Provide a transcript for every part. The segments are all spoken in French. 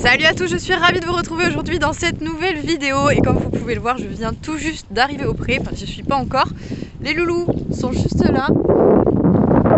Salut à tous, je suis ravie de vous retrouver aujourd'hui dans cette nouvelle vidéo et comme vous pouvez le voir, je viens tout juste d'arriver au pré, enfin je suis pas encore. Les loulous sont juste là,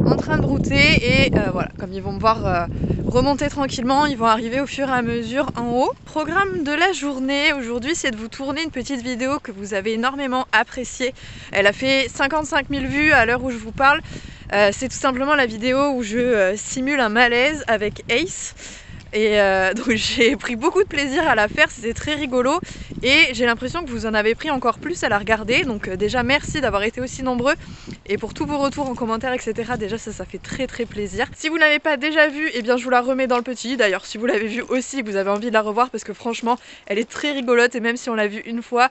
en train de brouter et voilà, comme ils vont me voir remonter tranquillement, ils vont arriver au fur et à mesure en haut. Programme de la journée aujourd'hui, c'est de vous tourner une petite vidéo que vous avez énormément appréciée. Elle a fait 55 000 vues à l'heure où je vous parle. C'est tout simplement la vidéo où je simule un malaise avec Ace. Et donc j'ai pris beaucoup de plaisir à la faire, c'était très rigolo et j'ai l'impression que vous en avez pris encore plus à la regarder. Donc déjà merci d'avoir été aussi nombreux et pour tous vos retours en commentaire etc. Déjà ça fait très plaisir. Si vous ne l'avez pas déjà vue, eh bien je vous la remets dans le petit. D'ailleurs si vous l'avez vue aussi, vous avez envie de la revoir parce que franchement elle est très rigolote et même si on l'a vue une fois,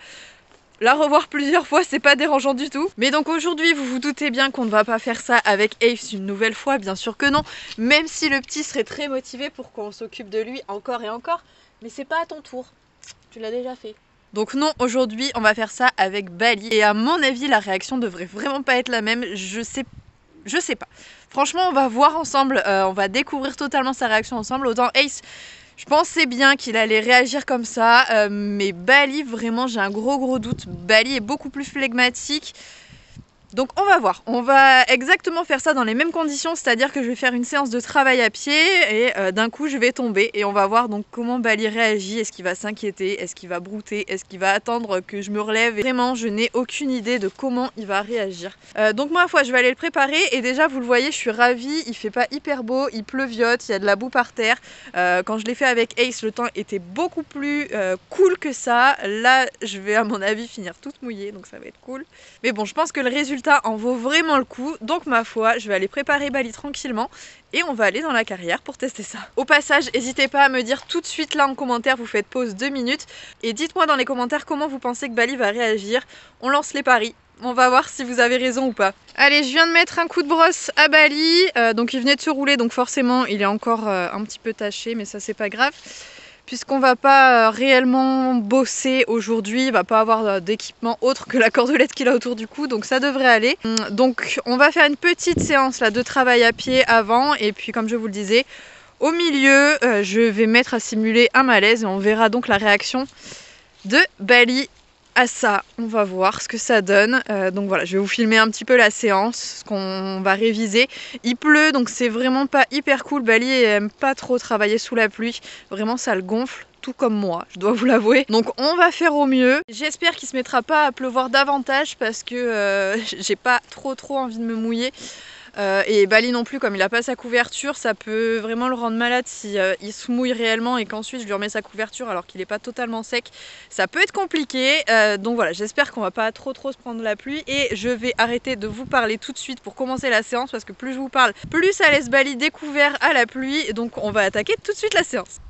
la revoir plusieurs fois, c'est pas dérangeant du tout. Mais donc aujourd'hui, vous vous doutez bien qu'on ne va pas faire ça avec Ace une nouvelle fois, bien sûr que non. Même si le petit serait très motivé pour qu'on s'occupe de lui encore et encore. Mais c'est pas à ton tour, tu l'as déjà fait. Donc non, aujourd'hui, on va faire ça avec Bali. Et à mon avis, la réaction devrait vraiment pas être la même. Je sais pas. Franchement, on va voir ensemble, on va découvrir totalement sa réaction ensemble. Autant Ace, je pensais bien qu'il allait réagir comme ça, mais Bali, vraiment, j'ai un gros doute. Bali est beaucoup plus flegmatique. Donc on va voir, on va exactement faire ça dans les mêmes conditions, c'est-à-dire que je vais faire une séance de travail à pied et d'un coup je vais tomber et on va voir donc comment Bali réagit, est-ce qu'il va s'inquiéter, est-ce qu'il va brouter, est-ce qu'il va attendre que je me relève et vraiment je n'ai aucune idée de comment il va réagir. Donc moi je vais aller le préparer et déjà vous le voyez je suis ravie, il fait pas hyper beau, il pleuviote, il y a de la boue par terre. Quand je l'ai fait avec Ace le temps était beaucoup plus cool que ça, là je vais à mon avis finir toute mouillée donc ça va être cool. Mais bon je pense que le résultat en vaut vraiment le coup, donc ma foi, je vais aller préparer Bali tranquillement et on va aller dans la carrière pour tester ça. Au passage, n'hésitez pas à me dire tout de suite là en commentaire, vous faites pause 2 minutes et dites-moi dans les commentaires comment vous pensez que Bali va réagir. On lance les paris. On va voir si vous avez raison ou pas. Allez, je viens de mettre un coup de brosse à Bali, donc il venait de se rouler, donc forcément il est encore un petit peu taché, mais ça c'est pas grave. Puisqu'on va pas réellement bosser aujourd'hui, il va pas avoir d'équipement autre que la cordelette qu'il a autour du cou, donc ça devrait aller. Donc on va faire une petite séance là de travail à pied avant, et puis comme je vous le disais, au milieu, je vais mettre à simuler un malaise et on verra donc la réaction de Bali à ça. On va voir ce que ça donne. Donc voilà, je vais vous filmer un petit peu la séance, ce qu'on va réviser. Il pleut, donc c'est vraiment pas hyper cool. Bali aime pas trop travailler sous la pluie. Vraiment, ça le gonfle. Tout comme moi, je dois vous l'avouer. Donc on va faire au mieux. J'espère qu'il se mettra pas à pleuvoir davantage parce que j'ai pas trop envie de me mouiller. Et Bali non plus, comme il a pas sa couverture, ça peut vraiment le rendre malade si il se mouille réellement et qu'ensuite je lui remets sa couverture alors qu'il est pas totalement sec. Ça peut être compliqué, donc voilà, j'espère qu'on va pas trop se prendre la pluie et je vais arrêter de vous parler tout de suite pour commencer la séance parce que plus je vous parle, plus ça laisse Bali découvert à la pluie, donc on va attaquer tout de suite la séance.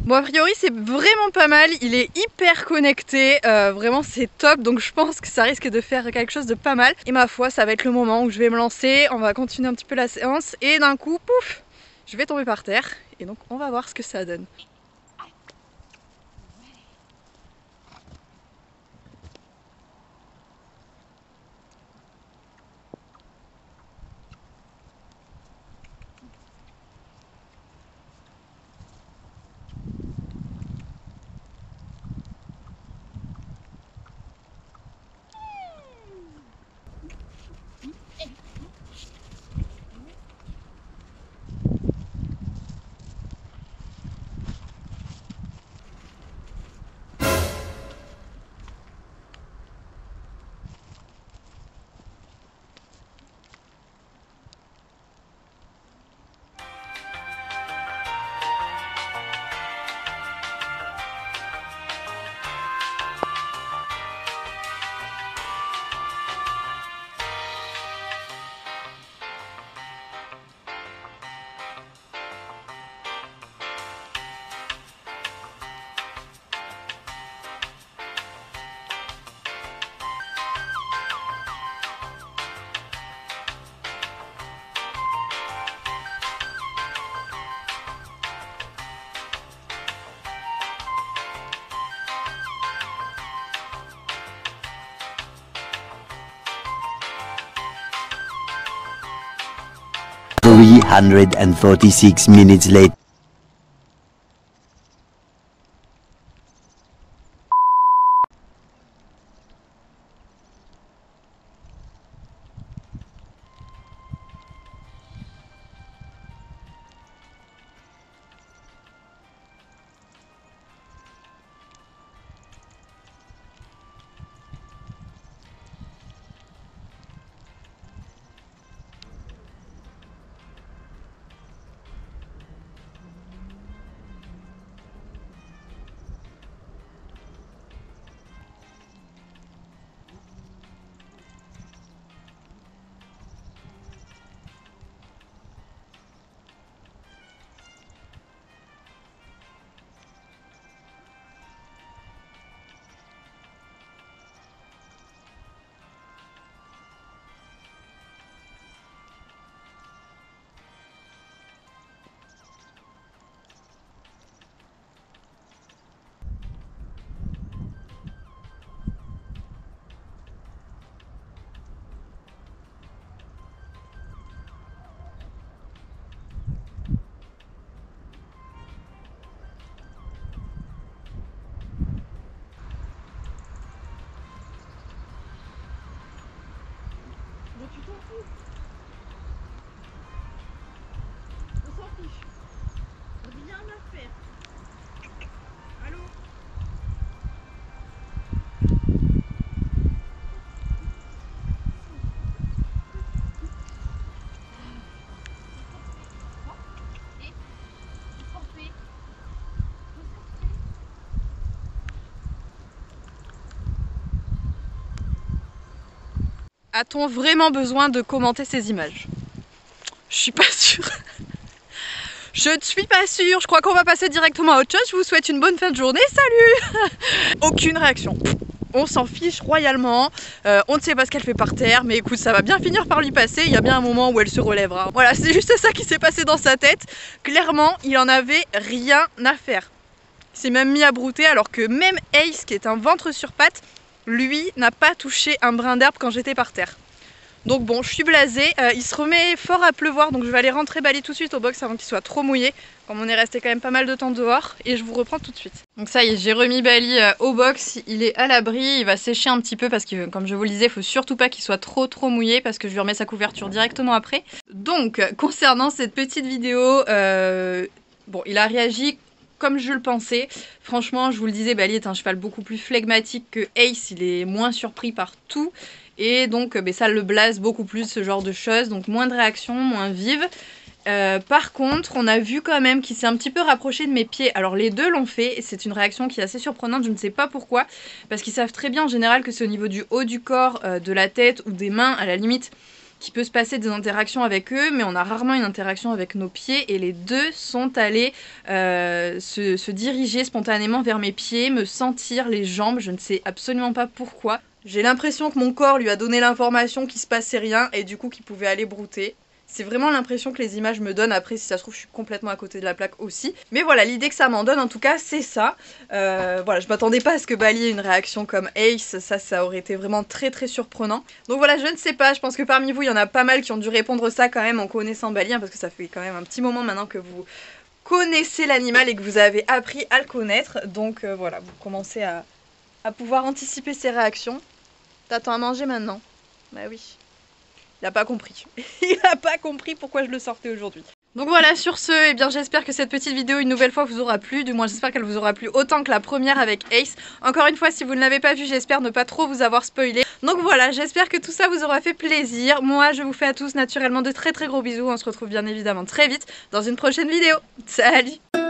Bon a priori c'est vraiment pas mal, il est hyper connecté, vraiment c'est top, donc je pense que ça risque de faire quelque chose de pas mal. Et ma foi ça va être le moment où je vais me lancer, on va continuer un petit peu la séance et d'un coup pouf, je vais tomber par terre et donc on va voir ce que ça donne. 346 minutes later. A-t-on vraiment besoin de commenter ces images? Je suis pas sûre. Je ne suis pas sûre. Je crois qu'on va passer directement à autre chose. Je vous souhaite une bonne fin de journée. Salut. Aucune réaction. On s'en fiche royalement. On ne sait pas ce qu'elle fait par terre. Mais écoute, ça va bien finir par lui passer. Il y a bien un moment où elle se relèvera. Voilà, c'est juste ça qui s'est passé dans sa tête. Clairement, il en avait rien à faire. Il s'est même mis à brouter alors que même Ace, qui est un ventre sur pattes, lui n'a pas touché un brin d'herbe quand j'étais par terre. Donc bon, je suis blasée, il se remet fort à pleuvoir, donc je vais aller rentrer Bali tout de suite au box avant qu'il soit trop mouillé, comme on est resté quand même pas mal de temps dehors, et je vous reprends tout de suite. Donc ça y est, j'ai remis Bali au box, il est à l'abri, il va sécher un petit peu parce que comme je vous le disais, il faut surtout pas qu'il soit trop mouillé parce que je lui remets sa couverture directement après. Donc concernant cette petite vidéo, bon, il a réagi comme je le pensais. Franchement, je vous le disais, Bali est un cheval beaucoup plus flegmatique que Ace, il est moins surpris par tout. Et donc ça le blase beaucoup plus, ce genre de choses, donc moins de réactions, moins vives. Par contre, on a vu quand même qu'il s'est un petit peu rapproché de mes pieds. Alors les deux l'ont fait, et c'est une réaction qui est assez surprenante, je ne sais pas pourquoi. Parce qu'ils savent très bien en général que c'est au niveau du haut du corps, de la tête ou des mains à la limite, qu'il peut se passer des interactions avec eux, mais on a rarement une interaction avec nos pieds, et les deux sont allés se diriger spontanément vers mes pieds, me sentir les jambes, je ne sais absolument pas pourquoi. J'ai l'impression que mon corps lui a donné l'information qu'il se passait rien, et du coup qu'il pouvait aller brouter. C'est vraiment l'impression que les images me donnent. Après, si ça se trouve, je suis complètement à côté de la plaque aussi. Mais voilà, l'idée que ça m'en donne, en tout cas, c'est ça. Voilà, je m'attendais pas à ce que Bali ait une réaction comme Ace. Ça aurait été vraiment très surprenant. Donc voilà, je ne sais pas. Je pense que parmi vous, il y en a pas mal qui ont dû répondre ça quand même en connaissant Bali, hein, parce que ça fait quand même un petit moment maintenant que vous connaissez l'animal et que vous avez appris à le connaître. Donc voilà, vous commencez à pouvoir anticiper ses réactions. T'attends à manger maintenant? Bah oui. Il n'a pas compris. Il n'a pas compris pourquoi je le sortais aujourd'hui. Donc voilà, sur ce, eh bien j'espère que cette petite vidéo une nouvelle fois vous aura plu. Du moins j'espère qu'elle vous aura plu autant que la première avec Ace. Encore une fois, si vous ne l'avez pas vue, j'espère ne pas trop vous avoir spoilé. Donc voilà, j'espère que tout ça vous aura fait plaisir. Moi, je vous fais à tous naturellement de très gros bisous. On se retrouve bien évidemment très vite dans une prochaine vidéo. Salut!